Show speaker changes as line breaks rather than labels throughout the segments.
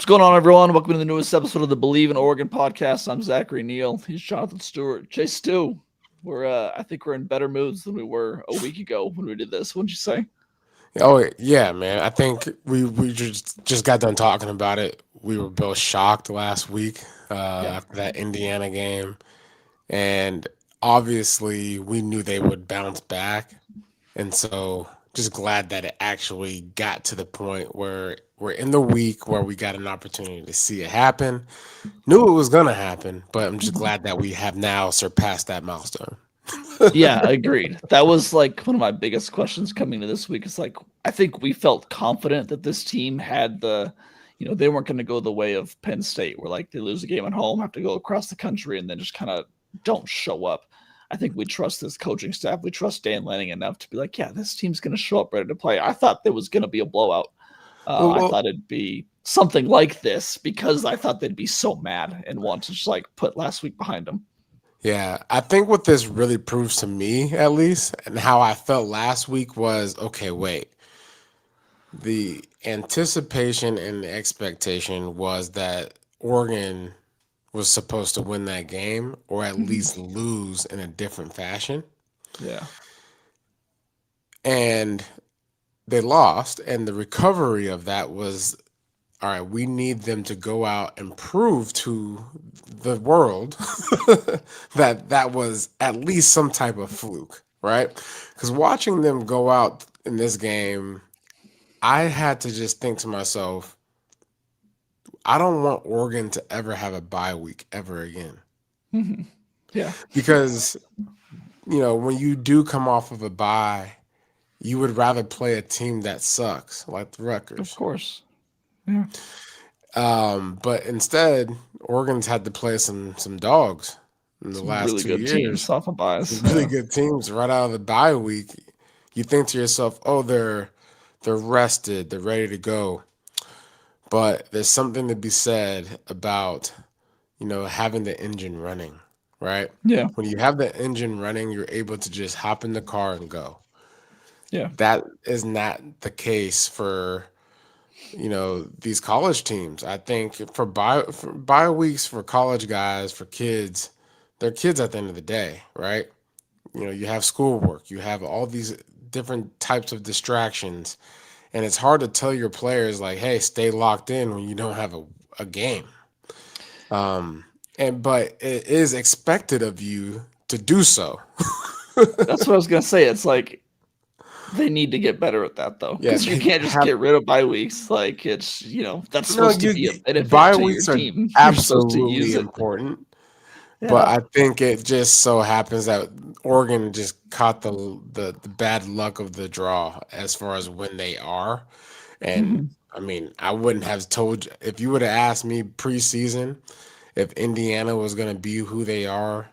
going on, everyone? Welcome to the newest episode of the Believe in Oregon podcast. I'm Zachary Neel. He's Jonathan Stewart. Jay Stu. I think we're in better moods than we were a week ago when we did this. What'd you say?
Oh yeah, man. I think we just got done talking about it. We were both shocked last week
Yeah.
after that Indiana game, and obviously we knew they would bounce back, and so just glad that it actually got to the point where we're in the week where we got an opportunity to see it happen. Knew it was gonna happen, but I'm just
Mhm.
glad that we have now surpassed that milestone.
Yeah, agreed. That was like one of my biggest questions coming to this week. It's like, I think we felt confident that this team had they weren't going to go the way of Penn State, where like they lose a game at home, have to go across the country, and then just kind of don't show up. I think we trust this coaching staff. We trust Dan Lanning enough to be like, yeah, this team's going to show up ready to play. I thought there was going to be a blowout. I
Well,
thought it'd be something like this because I thought they'd be so mad and want to just like put last week behind them.
yeah, I think what this really proves to me, at least, and how I felt last week was okay, wait. The anticipation and the expectation was that Oregon was supposed to win that game or at
Mhm.
least lose in a different fashion.
Yeah.
And they lost. And the recovery of that was all right, we need them to go out and prove to the world that that was at least some type of fluke, right? Because watching them go out in this game, I had to just think to myself, I don't want Oregon to ever have a bye week ever again.
Mhm. Yeah.
Because, when you do come off of a bye, you would rather play a team that sucks, like the
Of
Rutgers.
course. Yeah.
But instead, Oregon's had to play some dogs in the
Some
last
really
two
good
years.
teams off of
Some
buys.
really
Yeah.
good teams right out of the bye week. You think to yourself, oh, they're rested, they're ready to go. But there's something to be said about having the engine running, right?
Yeah.
When you have the engine running, you're able to just hop in the car and go.
Yeah.
That is not the case for, these college teams. I think for bye weeks for college guys, for kids, they're kids at the end of the day, right? You have schoolwork, you have all these different types of distractions, and it's hard to tell your players like, hey, stay locked in when you don't have a game. Um, but it is expected of you to do so.
That's what I was gonna say. It's like they need to get better at that though,
Yeah,
because you
they
can't just
have
get rid of bye weeks. Like that's
no.
supposed to be a benefit
Bye
to your
weeks are
team. You're supposed to
absolutely
use it.
important, but
Yeah.
I think it just so happens that Oregon just caught the bad luck of the draw as far as when they are. And
Mhm.
I mean, I wouldn't have told you if you would have asked me preseason if Indiana was going to be who they are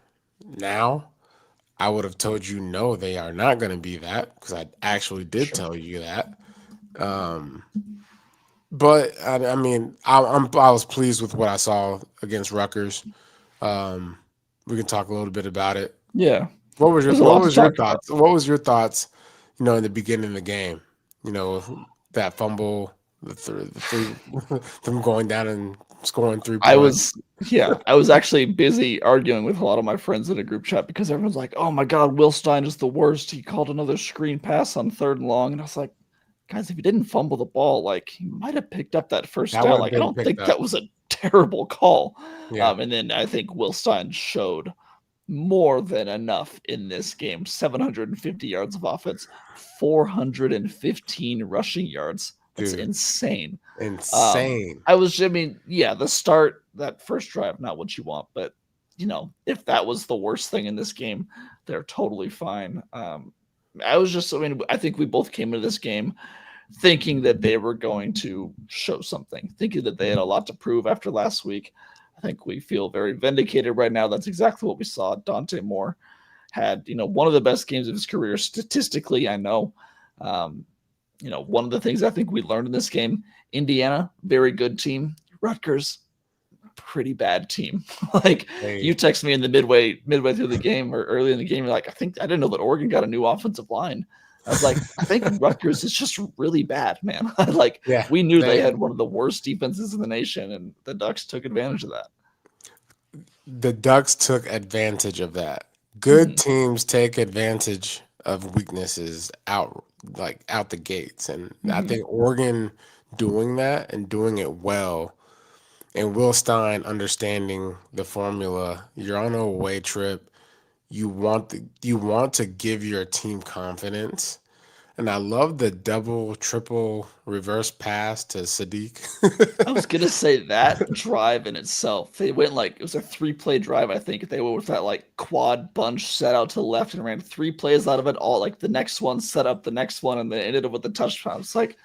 now. I would have told you no, they are not going to be that because I actually did
Sure.
tell you that. Um, but I mean, I was pleased with what I saw against Rutgers. Um, we can talk a little bit about it.
Yeah.
What was your
There's a
What
lot to
was your
talk about.
thoughts? What was your thoughts? In the beginning of the game, that fumble, the three, them going down and scoring three
I
points.
was I was actually busy arguing with a lot of my friends in a group chat because everyone's like, "Oh my God, Will Stein is the worst. He called another screen pass on 3rd and long," and I was like, "Guys, if he didn't fumble the ball, like he might have picked up that first
That
down.
would have
Like I
been
don't
picked
think
up.
that was a terrible call."
Yeah,
And then I think Will Stein showed more than enough in this game. 750 yards of offense, 415 rushing yards. That's
dude,
insane.
insane.
I mean, yeah, the start, that first drive, not what you want, but if that was the worst thing in this game, they're totally fine. I mean, I think we both came into this game thinking that they were going to show something, thinking that they had a lot to prove after last week. I think we feel very vindicated right now. That's exactly what we saw. Dante Moore had, one of the best games of his career statistically, I know. Um, one of the things I think we learned in this game, Indiana, very good team. Rutgers, pretty bad team. Like you
They
text me in the midway through the game or early in the game, you're like, I didn't know that Oregon got a new offensive line. I was like, I think Rutgers is just really bad, man. Like
Yeah,
we knew they
they
had one of the worst defenses in the nation, and the Ducks took advantage of that.
the Ducks took advantage of that. Good
Mhm.
teams take advantage of weaknesses out the gates, and I
Mhm.
think Oregon doing that and doing it well, and Will Stein understanding the formula. You're on a away trip. You want to give your team confidence. And I love the double, triple reverse pass to Sadiq.
I was gonna say that drive in itself. They went like it was a 3-play drive, I think. They went with that like quad bunch set out to the left and ran 3 plays out of it all. Like the next one set up the next one, and they ended up with the touchdown. It's like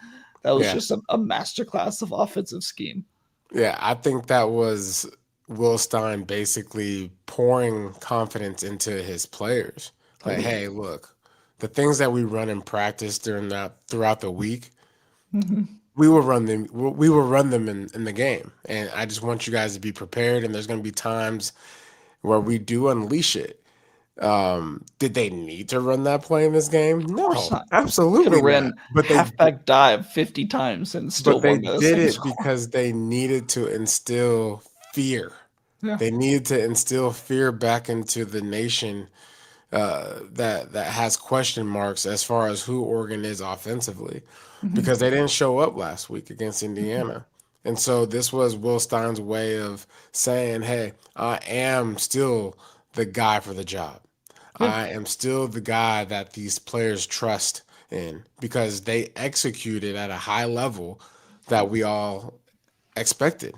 that was
Yeah.
just a masterclass of offensive scheme.
Yeah, I think that was Will Stein basically pouring confidence into his players. Like,
Totally.
hey, look, the things that we run in practice during that throughout the week,
Hmm.
we will run them. We will run them in the game, and I just want you guys to be prepared. And there's going to be times where we do unleash it. Did they need to run that play in this game?
Of course
No,
not. Could
absolutely
have
not.
ran halfback dive 50 times and still
They
won by the
did
same
it
score.
because they needed to instill fear.
Yeah.
They needed to instill fear back into the nation that has question marks as far as who Oregon is offensively,
Hmm.
because they didn't show up last week against Indiana. And so this was Will Stein's way of saying, "Hey, I am still the guy for the job.
Yeah.
I am still the guy that these players trust in because they executed at a high level that we all expected,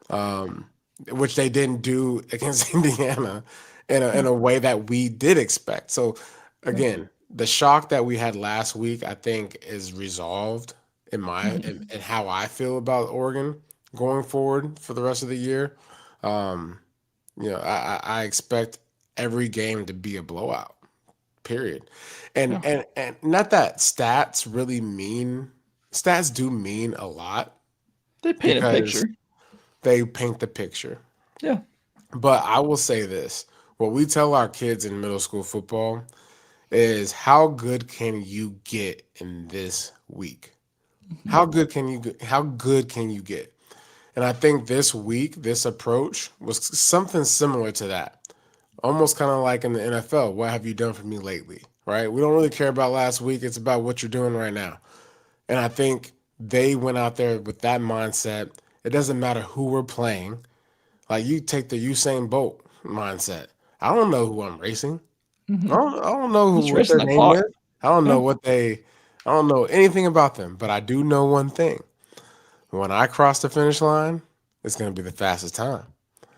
um, which they didn't do against Indiana
Yeah.
in a way that we did expect. So,
Yeah.
again, the shock that we had last week, I think, is resolved
Hmm.
in how I feel about Oregon going forward for the rest of the year. Um, I expect every game to be a blowout. Period.
Yeah.
And not that stats do mean a lot
They paint a
because
picture.
they paint the picture.
Yeah.
But I will say this: what we tell our kids in middle school football is how good can you get in this week?
Hmm.
How good can you get? And I think this week, this approach was something similar to that. Almost kind of like in the NFL, what have you done for me lately? Right? We don't really care about last week. It's about what you're doing right now. And I think they went out there with that mindset. It doesn't matter who we're playing. Like you take the Usain Bolt mindset. I don't know who I'm racing.
Hmm.
I don't know
He's
what
racing
their
that
name is.
clock.
I don't know
Yeah.
what they. I don't know anything about them, but I do know one thing. When I cross the finish line, it's going to be the fastest time.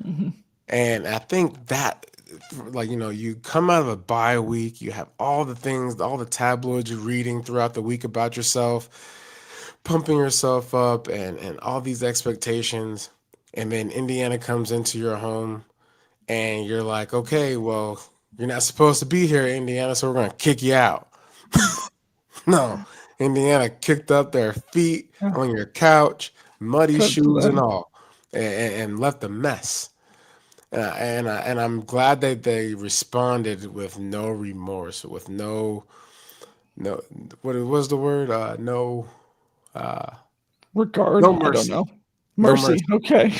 Hmm.
And I think that, you come out of a bye week, you have all the things, all the tabloids you're reading throughout the week about yourself, pumping yourself up, and all these expectations. And then Indiana comes into your home and you're like, okay, well, you're not supposed to be here, Indiana, so we're gonna kick you out. No, Indiana kicked up their feet
Yeah.
on your couch, muddy
Credit to
shoes and
them.
all, and left a mess. And I'm glad that they responded with no remorse, with no what was the word? Uh,
Regard.
no
I don't
mercy,
know.
no
Mercy.
mercy.
Okay.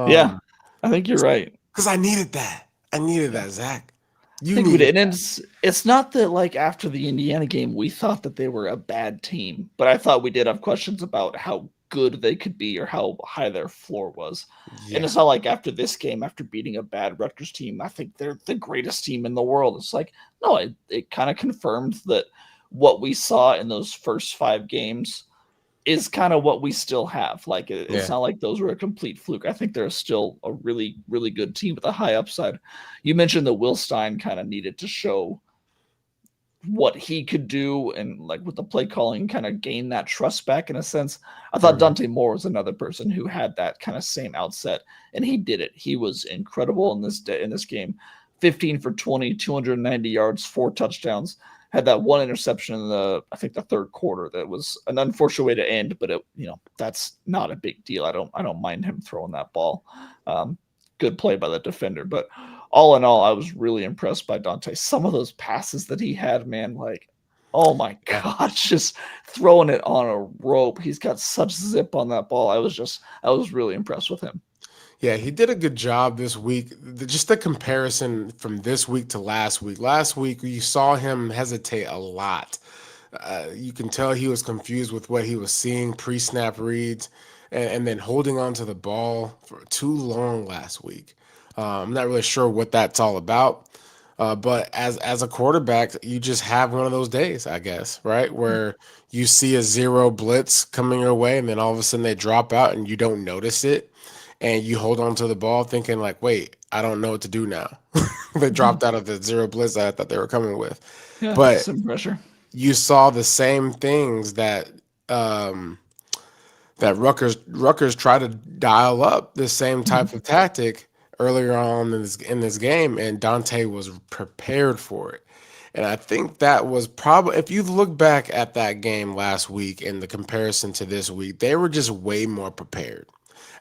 Yeah.
Um,
I think you're right.
because I needed that. I needed
Yeah.
that, Zach.
I
You
think we
needed
did. And
that.
it's not that like after the Indiana game we thought that they were a bad team, but I thought we did have questions about how good they could be or how high their floor was. And
Yeah,
it's not like after this game, after beating a bad Rutgers team, I think they're the greatest team in the world. It's like, no, it kind of confirmed that what we saw in those first 5 games is kind of what we still have. Like it's
yeah.
not like those were a complete fluke. I think they're still a really, really good team with a high upside. You mentioned that Will Stein kind of needed to show what he could do and like with the play calling kind of gain that trust back in a sense. I thought
Mhm.
Dante Moore was another person who had that kind of same outset and he did it. He was incredible in this game. 15 for 20, 290 yards, 4 touchdowns. Had that one interception in the I think the third quarter that was an unfortunate way to end, but that's not a big deal. I don't mind him throwing that ball. Um, Good play by the defender, but all in all, I was really impressed by Dante. Some of those passes that he had, man, like Oh my
Yeah.
gosh, just throwing it on a rope. He's got such zip on that ball. I was really impressed with him.
Yeah, he did a good job this week. Just the comparison from this week to last week. Last week, you saw him hesitate a lot. You can tell he was confused with what he was seeing pre-snap reads, and then holding on to the ball for too long last week. I'm not really sure what that's all about. But as a quarterback, you just have one of those days, I guess, right? Where you see a zero blitz coming your way, and then all of a sudden they drop out and you don't notice it. And you hold on to the ball thinking, like, wait, I don't know what to do now. They
Mhm.
dropped out of the zero blitz I thought they were coming with.
Yeah,
But
some pressure.
you saw the same things um, that Rutgers tried to dial up the same
Mhm.
type of tactic earlier on in this game, and Dante was prepared for it. And I think that was probably, if you look back at that game last week and the comparison to this week, they were just way more prepared.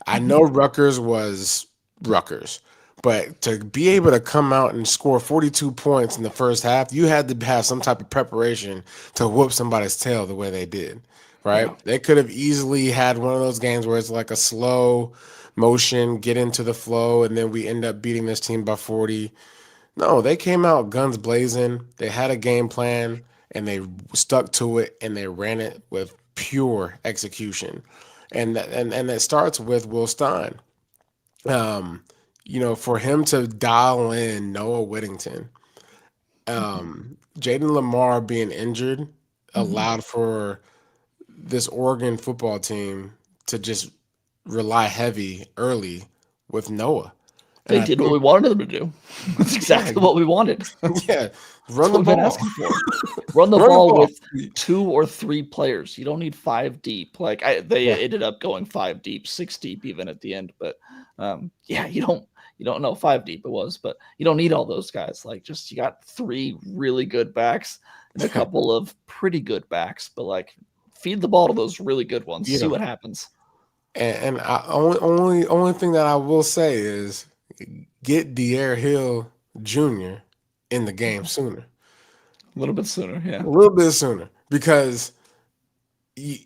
I know
Mhm.
Rutgers was Rutgers, but to be able to come out and score 42 points in the first half, you had to have some type of preparation to whoop somebody's tail the way they did, right?
Yeah.
They could have easily had one of those games where it's like a slow motion, get into the flow, and then we end up beating this team by 40. No, they came out guns blazing. They had a game plan and they stuck to it and they ran it with pure execution. And that starts with Will Stein. Um, for him to dial in Noah Whittington,
Mhm.
Jaden Lamar being injured
Mhm.
allowed for this Oregon football team to just rely heavy early with Noah. And
They
I
did what
think,
we wanted them to do. That's
yeah,
exactly what we wanted.
yeah,
That's
run the
what we've been
ball.
asking for. Run the
Run the
ball
ball.
with 2 or 3 players. You don't need 5 deep. They
Yeah.
ended up going 5 deep, 6 deep even at the end, but, yeah, you don't know 5 deep it was, but you don't need all those guys. Like, just you got 3 really good backs and a couple of pretty good backs, but, like, feed the ball to those really good ones,
You
see
know,
what happens.
and only thing that I will say is get De'Aaron Hill Jr. in the game
Mhm.
sooner,
A little bit sooner,
a
yeah.
little bit sooner, because you,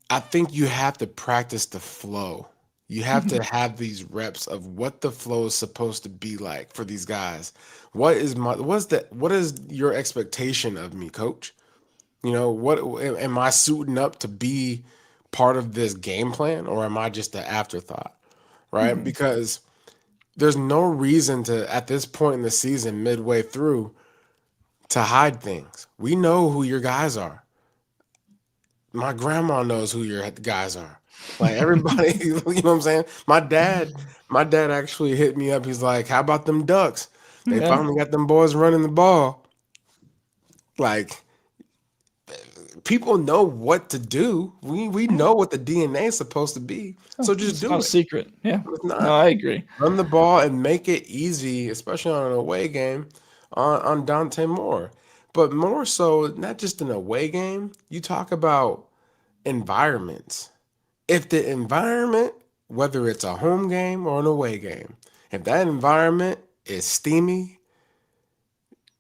I think you have to practice the flow. You have
Mhm.
to have these reps of what the flow is supposed to be like for these guys. What is your expectation of me, coach? What am I suiting up to be part of this game plan, or am I just an afterthought? Right?
Mhm.
Because there's no reason to, at this point in the season, midway through, to hide things. We know who your guys are. My grandma knows who your guys are. Like everybody, you know what I'm saying? My dad actually hit me up. He's like, "How about them Ducks? They
Yeah.
finally got them boys running the ball." Like, people know what to do. We
Yeah.
know what the DNA is supposed to be.
Oh,
So just
it's not
do
a
it.
secret. Yeah.
It's
No,
not.
I agree.
Run the ball and make it easy, especially on an away game, on Dante Moore. But more so, not just an away game. You talk about environments. If the environment, whether it's a home game or an away game, if that environment is steamy,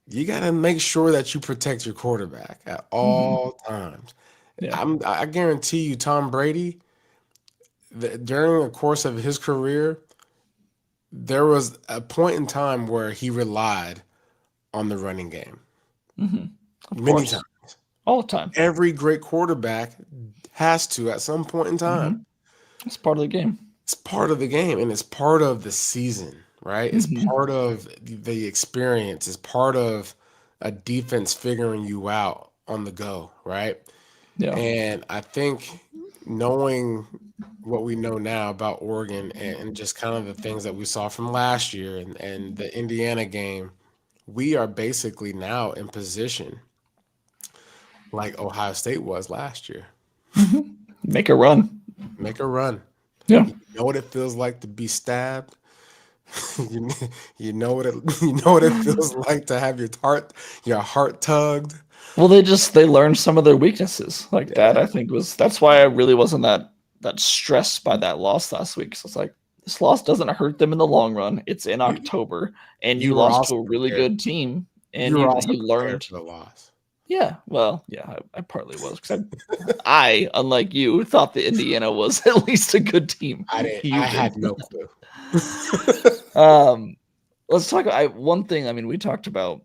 you got to make sure that you protect your quarterback at
Mhm.
all times.
Yeah.
I guarantee you, Tom Brady, during the course of his career, there was a point in time where he relied on the running game
Mhm. Of
many times.
course. All the time.
Every great quarterback has to at some point in time.
Mhm. It's part of the game.
It's part of the game and it's part of the season, right? It's
Mhm.
part of the experience. It's part of a defense figuring you out on the go, right?
Yeah.
And I think knowing what we know now about Oregon and just kind of the things that we saw from last year and the Indiana game, we are basically now in position like Ohio State was last year.
Mhm. Make a run.
Make a run.
Yeah.
You know what it feels like to be stabbed. you, you know what it you know what it feels like to have your heart tugged.
Well, they learned some of their weaknesses. Like that,
Yeah,
I think that's why I really wasn't that stressed by that loss last week. So it's like this loss doesn't hurt them in the long run. It's in
you
October, and
you
you
were
lost to
also
a really
prepared.
good team, and
You were also
you
prepared
learned.
for the loss.
Yeah, well, yeah, I partly was because unlike you, thought that Indiana was at least a good team.
I didn't.
You
I had
did.
no clue.
Um, let's talk. One thing. I mean, we talked about.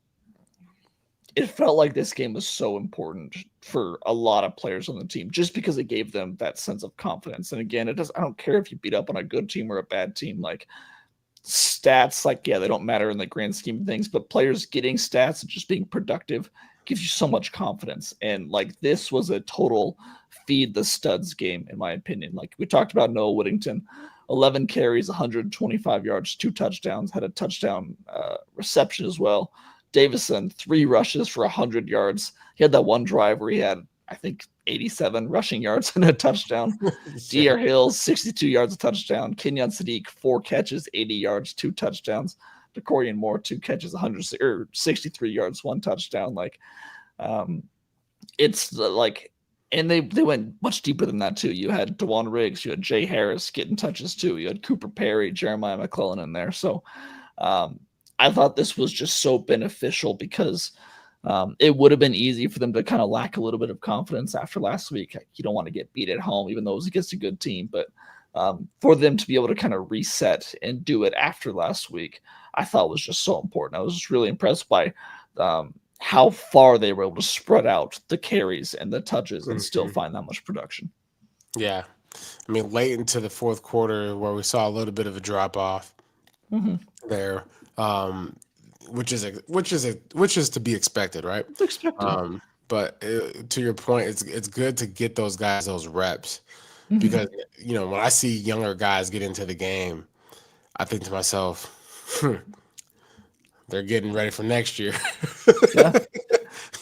It felt like this game was so important for a lot of players on the team, just because it gave them that sense of confidence. And again, it does. I don't care if you beat up on a good team or a bad team. Like stats, like yeah, they don't matter in the grand scheme of things. But players getting stats and just being productive gives you so much confidence. And like this was a total feed the studs game, in my opinion. Like we talked about Noah Whittington, 11 carries, 125 yards, 2 touchdowns, had a touchdown reception as well. Davison, 3 rushes for 100 yards. He had that one drive where he had, I think, 87 rushing yards and a touchdown.
Yeah.
Dier Hill, 62 yards, a touchdown. Kenyon Sadiq, 4 catches, 80 yards, 2 touchdowns. DeCorian Moore, 2 catches, 163 yards, 1 touchdown. Like, um, it's like, and they went much deeper than that too. You had DeJuan Riggs, you had Jay Harris getting touches too. You had Cooper Perry, Jeremiah McClellan in there. So, um, I thought this was just so beneficial because it would have been easy for them to kind of lack a little bit of confidence after last week. You don't want to get beat at home, even though it was against a good team. But for them to be able to kind of reset and do it after last week, I thought was just so important. I was just really impressed by how far they were able to spread out the carries and the touches and still
Mhm.
find that much production.
Yeah. I mean, late into the fourth quarter, where we saw a little bit of a drop off
Mm-hmm.
there, um, which is to be expected, right?
It's expected.
But to your point, it's good to get those guys those reps
Mm-hmm.
because when I see younger guys get into the game, I think to myself, they're getting ready for next year.
Yeah.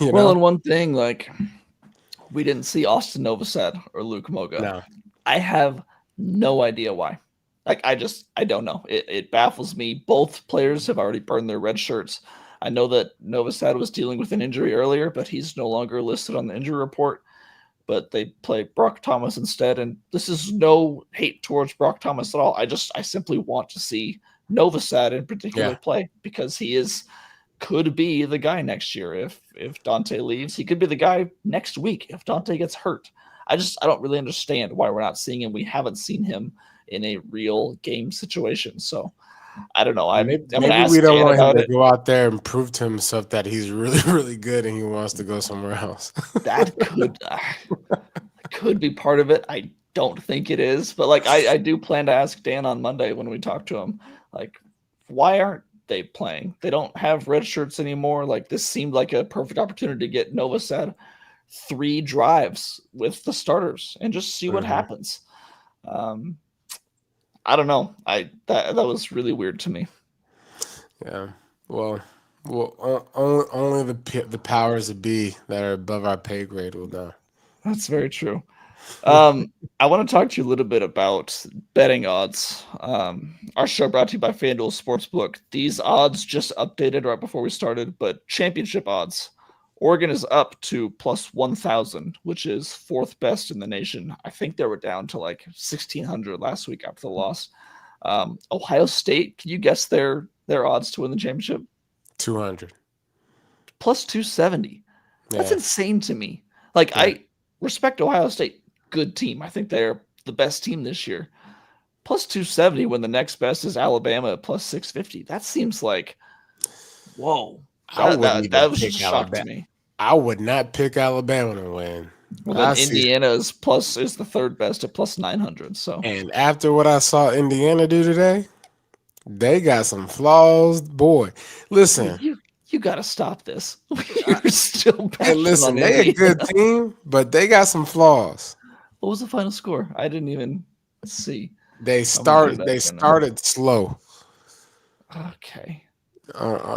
you
Well,
know?
and one thing, like we didn't see Austin Novosad or Luke Moga.
No.
I have no idea why. Like I don't know. It baffles me. Both players have already burned their red shirts. I know that Novosad was dealing with an injury earlier, but he's no longer listed on the injury report. But they play Brock Thomas instead, and this is no hate towards Brock Thomas at all. I simply want to see Novosad in particular
Yeah.
play because he is could be the guy next year if Dante leaves. He could be the guy next week if Dante gets hurt. I don't really understand why we're not seeing him. We haven't seen him in a real game situation. So I don't know. I'm gonna
Maybe we
ask
don't
Dan
want him
about
to
it.
go out there and prove to himself that he's really, really good and he wants to go somewhere else.
That could be part of it. I don't think it is, but like I do plan to ask Dan on Monday when we talk to him. Like, why aren't they playing? They don't have red shirts anymore. Like this seemed like a perfect opportunity to get Novosad 3 drives with the starters and just see what
Mhm.
happens. Um, I don't know. That was really weird to me.
Yeah. Well, only the powers that be that are above our pay grade will know.
That's very true. I want to talk to you a little bit about betting odds. Our show brought to you by FanDuel Sportsbook. These odds just updated right before we started, but championship odds. Oregon is up to plus 1,000, which is fourth best in the nation. I think they were down to like 1,600 last week after the loss. Ohio State, can you guess their odds to win the championship?
200.
Plus 270. That's
Yeah.
insane to me. Like
Yeah.
I respect Ohio State, good team. I think they're the best team this year. Plus 270 when the next best is Alabama at plus 650. That seems like whoa.
I
That
wouldn't
that
even
that was just
pick
a shock
Alabama.
to me.
I would not pick Alabama to win.
Well, then
I see.
Indiana's plus is the third best at plus 900. So
And after what I saw Indiana do today, they got some flaws, boy.
dude,
Listen,
you got to stop this. You're still
hey,
bashing on
listen, they a good
Indiana.
team, but they got some flaws.
What was the final score? I didn't even see.
They
I'm gonna do
started.
that
They
right now.
started slow.
Okay.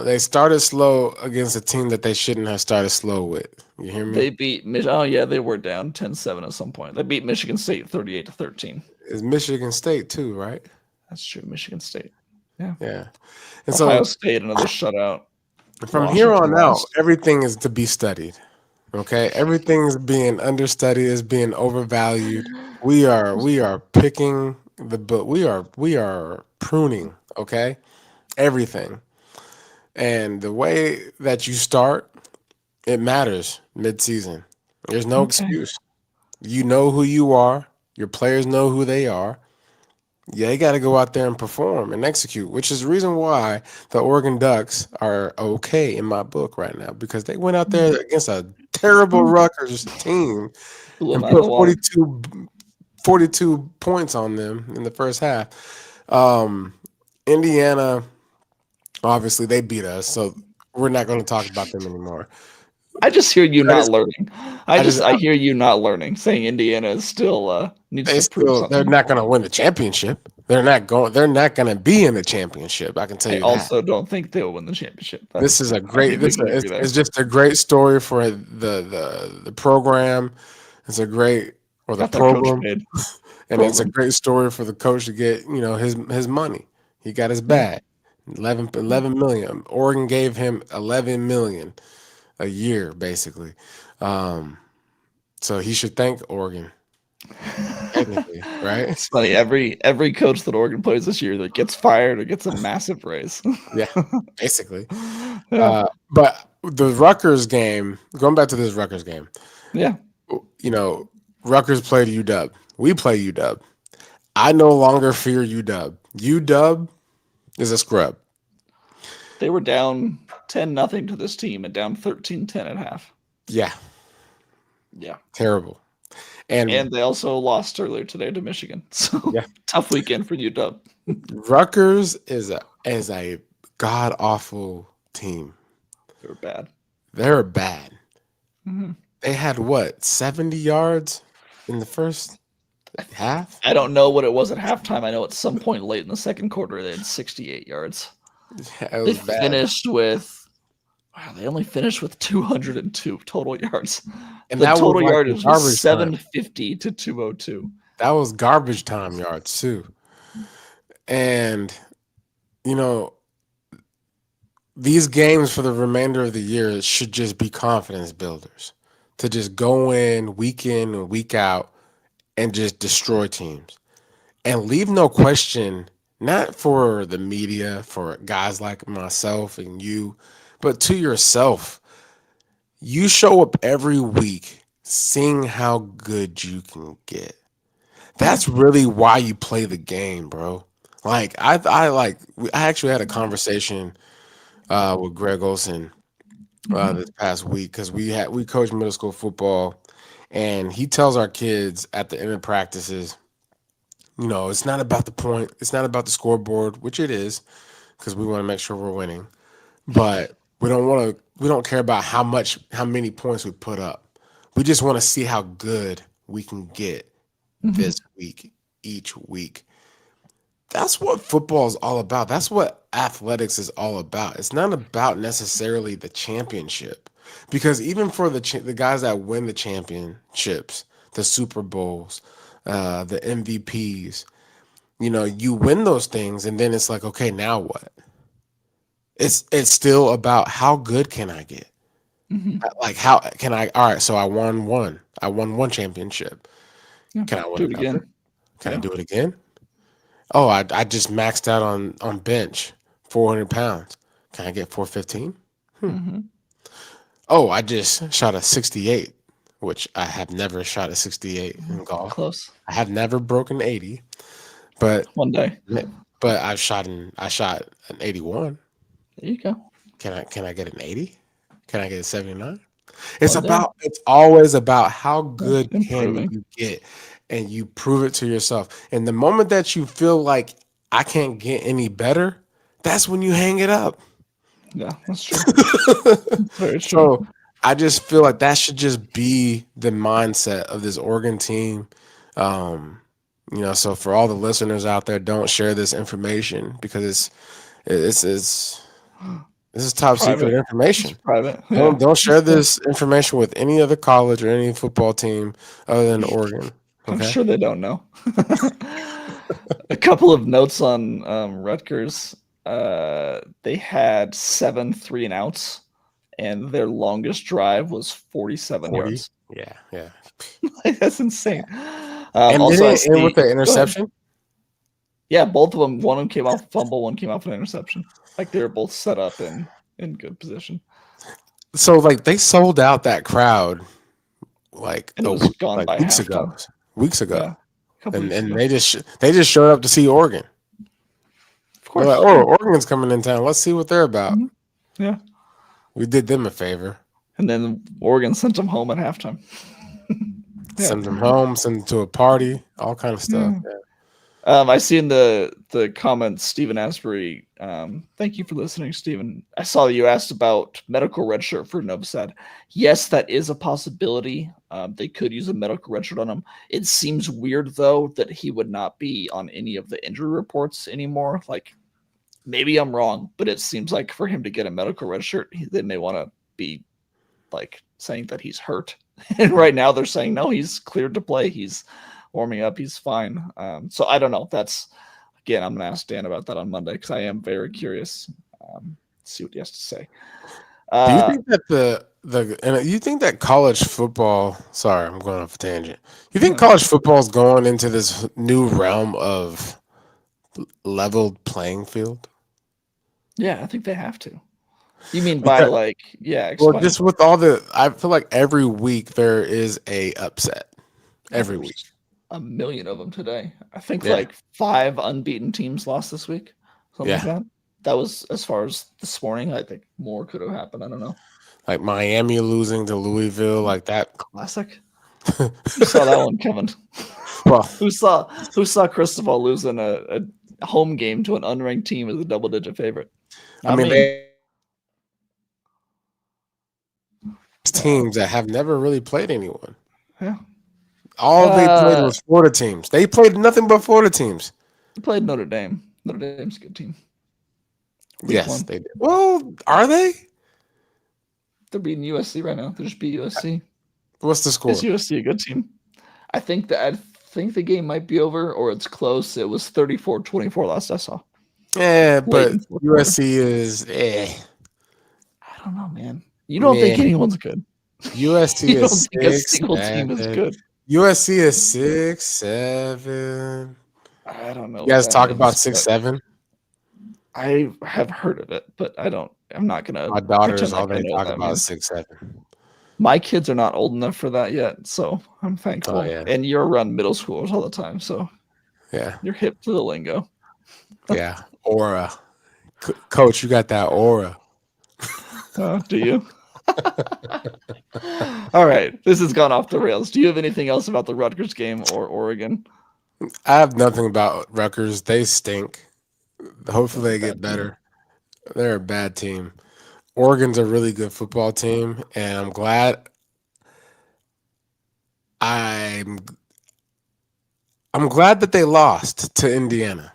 They started slow against a team that they shouldn't have started slow with. You hear me?
They beat Oh yeah, they were down 10-7 at some point. They beat Michigan State 38-13.
It's Michigan State too, right?
That's true. Michigan State. Yeah.
Yeah. And
Ohio
so
State, another shutout.
from here
Washington
on out,
lost.
everything is to be studied. Okay, everything is being understudied, is being overvalued. We are picking the book. We are pruning. Okay, everything. And the way that you start It matters mid-season. There's no
Okay.
excuse. You know who you are. Your players know who they are. Yeah, they got to go out there and perform and execute, which is the reason why the Oregon Ducks are okay in my book right now because they went out there against a terrible Rutgers team
Blew them
and
out of
put
the water.
42 points on them in the first half. Um, Indiana, obviously, they beat us, so we're not going to talk about them anymore.
I just hear you
I
not
just,
learning.
I just,
I hear you not learning. Saying Indiana is still needs to prove
they're
something.
not going to win the championship. They're not going to be in the championship. I can tell
I
you that.
also don't think they'll win the championship.
This is a
I
great.
think we
This
can agree
it's
there.
just a great story for the program. It's a great or the
Got their coach
program,
paid.
and it's a
Program.
great story for the coach to get his money. He got his
Yeah.
bag, 11 million. Oregon gave him 11 million a year, basically. Um, so he should thank Oregon, technically, right?
It's funny. Every coach that Oregon plays this year that gets fired or gets a massive raise.
Yeah, basically.
Yeah.
But the Rutgers game, going back to this Rutgers game,
Yeah.
you know, Rutgers played UW. We play UW. I no longer fear UW. UW is a scrub.
They were down 10-0 to this team and down 13-10 at half.
Yeah,
Yeah.
terrible. And
And they also lost earlier today to Michigan. So
yeah,
tough weekend for UW.
Rutgers is a god awful team.
They were bad.
They're bad.
Hmm.
They had what 70 yards in the first half.
I don't know what it was at halftime. I know at some point late in the second quarter they had 68 yards.
It
They
was bad.
finished with wow, they only finished with 202 total yards.
And
The
that was
total
like in
yardage was
garbage time.
750 to 202.
That was garbage time yards too. And you know, these games for the remainder of the year should just be confidence builders to just go in and week out and just destroy teams and leave no question, not for the media, for guys like myself and you, but to yourself. You show up every week seeing how good you can get.
Yeah.
That's really why you play the game, bro. I actually had a conversation with Greg Olson
Mhm.
this past week because we coach middle school football, and he tells our kids at the end of practices, it's not about the point, it's not about the scoreboard, which it is, because we want to make sure we're winning, but we don't care about how many points we put up. We just want to see how good we can get
Mhm.
this week, each week. That's what football is all about. That's what athletics is all about. It's not about necessarily the championship, because even for the guys that win the championships, the Super Bowls, the MVPs, you win those things, and then it's like, okay, now what? It's still about how good can I get?
Mhm.
Like how can I? All right, so I won one. I won one championship.
Yeah.
Can I win
Do it
another?
again.
Can I
Yeah.
do it again? Oh, I just maxed out on bench, 400 pounds. Can I get 415?
Mhm.
Oh, I just shot a 68, which I have never shot a 68 in
Mhm.
golf.
Close.
I have never broken 80, but
One day.
I shot an 81.
There you go.
Can I get an 80? Can I get a 79?
One day.
It's always about how
Yeah.
good can
Improving.
you get, and you prove it to yourself. And the moment that you feel like I can't get any better, that's when you hang it up.
Yeah, that's true. It's very true.
So I just feel like that should just be the mindset of this Oregon team. Um, so for all the listeners out there, don't share this information because it's this is
It's
top secret
private. It's
information.
private.
Don't
Yeah.
don't share
It's,
this information with any other college or any football team other than Oregon.
I'm
Okay.
sure they don't know. A couple of notes on Rutgers. They had 7 3-and-outs, and their longest drive was 47
40.
yards.
Yeah, yeah.
Like, that's insane.
And then
Also, I
it end with
see.
the
Go ahead.
interception.
Yeah, both of them. One of them came off fumble. One came off an interception. Like they were both set up in good position.
So like they sold out that crowd like
And it was gone
like
by
weeks ago,
halftime.
weeks ago,
Yeah, a couple
and
weeks ago.
they just showed up to see Oregon.
Of
They're like,
course,
oh,
yeah.
Oregon's coming in town. Let's see what they're about.
Mhm. Yeah.
We did them a favor.
And then Oregon sent them home at halftime. Yeah.
Send them home, send them to a party, all kind of stuff.
Yeah.
Yeah.
I see in the comments, Stephen Asbury. Thank you for listening, Stephen. I saw you asked about medical redshirt for Novosad. Yes, that is a possibility. They could use a medical redshirt on him. It seems weird though that he would not be on any of the injury reports anymore. Like maybe I'm wrong, but it seems like for him to get a medical redshirt, they may want to be like saying that he's hurt. And right now they're saying no, he's cleared to play. He's warming up. He's fine. So I don't know. That's again, I'm gonna ask Dan about that on Monday because I am very curious. See what he has to say.
Do you
Uh,
think that the and you think that college football? Sorry, I'm going off a tangent. You think college football is going into this new realm of leveled playing field?
yeah, I think they have to. You mean by
Because,
like, yeah,
well,
explain.
just with all the, I feel like every week there is a upset.
Oh,
Every week,
there's a million of them today. I think
yeah,
like 5 unbeaten teams lost this week, something like
yeah.
that. That was as far as this morning. I think more could have happened. I don't know.
Like Miami losing to Louisville, like that.
Classic. Who saw that one coming?
Well,
who saw Cristobal losing a home game to an unranked team as a double-digit favorite?
I
Not
mean,
me.
they
Uh,
teams that have never really played anyone.
yeah.
All they played
Uh,
was Florida teams. They played nothing but Florida teams.
played Notre Dame. Notre Dame's a good team. Week
Yes,
one.
they did. Well, are they?
They're beating USC right now. They just beat USC.
What's the
Is
score?
USC a good team? I think the game might be over or it's close. It was 34-24 last I saw.
Yeah,
Late
but
in fourth quarter.
USC is
I don't know, man. You don't think
meh.
anyone's good.
USC
You don't
is
think a
six,
single team is
seven.
good.
USC is 6, 7.
I don't know
You
what
guys
that
talk about
means,
six,
but
seven.
I have heard of it, but I don't. I'm not gonna
My daughters,
pretend
all
like I
they
know what
talk
that
about is
means.
6, 7.
My kids are not old enough for that yet, so I'm
Oh
thankful.
yeah,
And you're around middle schoolers all the time, so
yeah,
you're hip to the lingo.
yeah. Aura, Coach, you got that aura.
Do you? All right, this has gone off the rails. Do you have anything else about the Rutgers game or Oregon?
I have nothing about Rutgers. They stink.
That's
Hopefully,
a
they
bad
get
team.
better. They're a bad team. Oregon's a really good football team, and I'm I'm glad that they lost to Indiana.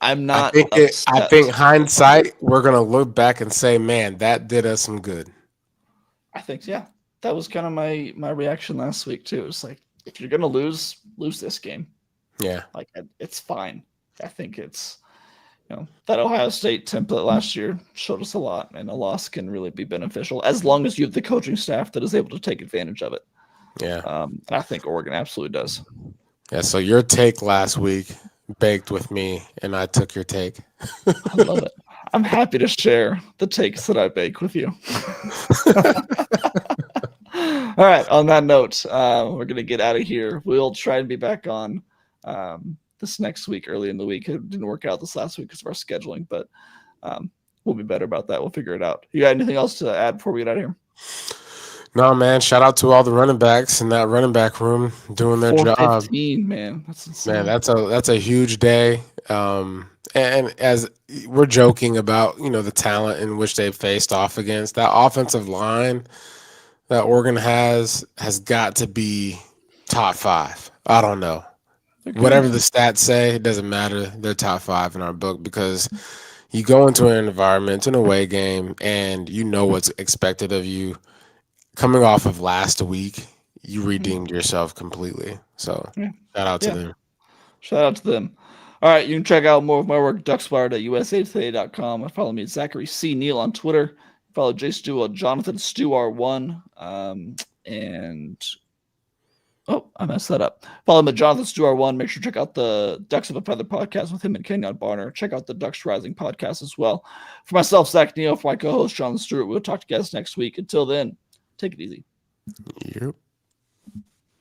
I'm
I
not
think I think
upset.
hindsight, we're gonna look back and say, man, that did us some good.
I think yeah, that was kind of my reaction last week too. It's like if you're gonna lose this game.
Yeah,
Like it's fine. I think it's that Ohio State template last year showed us a lot, and a loss can really be beneficial as long as you have the coaching staff that is able to take advantage of it.
yeah,
And I think Oregon absolutely does.
yeah. So your take last week baked with me, and I took your take.
I love it. I'm happy to share the takes that I bake with you. All right. On that note, we're gonna get out of here. We'll try and be back on this next week, early in the week. It didn't work out this last week because of our scheduling, but um, we'll be better about that. We'll figure it out. You got anything else to add before we get out of here?
No, man. Shout out to all the running backs in that running back room doing their job.
415, man. That's
Man,
insane.
that's a huge day. And as we're joking about, the talent in which they faced off against, that offensive line that Oregon has got to be top 5. I don't know.
They're
Whatever
good.
the stats say, it doesn't matter. They're top 5 in our book because you go into an environment, an away game, and you know what's expected of you. Coming off of last week, you redeemed yourself completely. So
Yeah.
shout out to
Yeah.
them.
Shout out to them. All right, you can check out more of my work at duckswired.usatoday.com. And follow me at Zachary C. Neel on Twitter. Follow Jay Stewart, Jonathan Stewart1. And Oh, I messed that up. Follow him at Jonathan Stewart 1. Make sure to check out the Ducks of a Feather podcast with him and Kenyon Barner. Check out the Ducks Rising podcast as well. For myself, Zach Neel, for my co-host, Jonathan Stewart, we'll talk to you guys next week. Until then, take it easy.
Yep.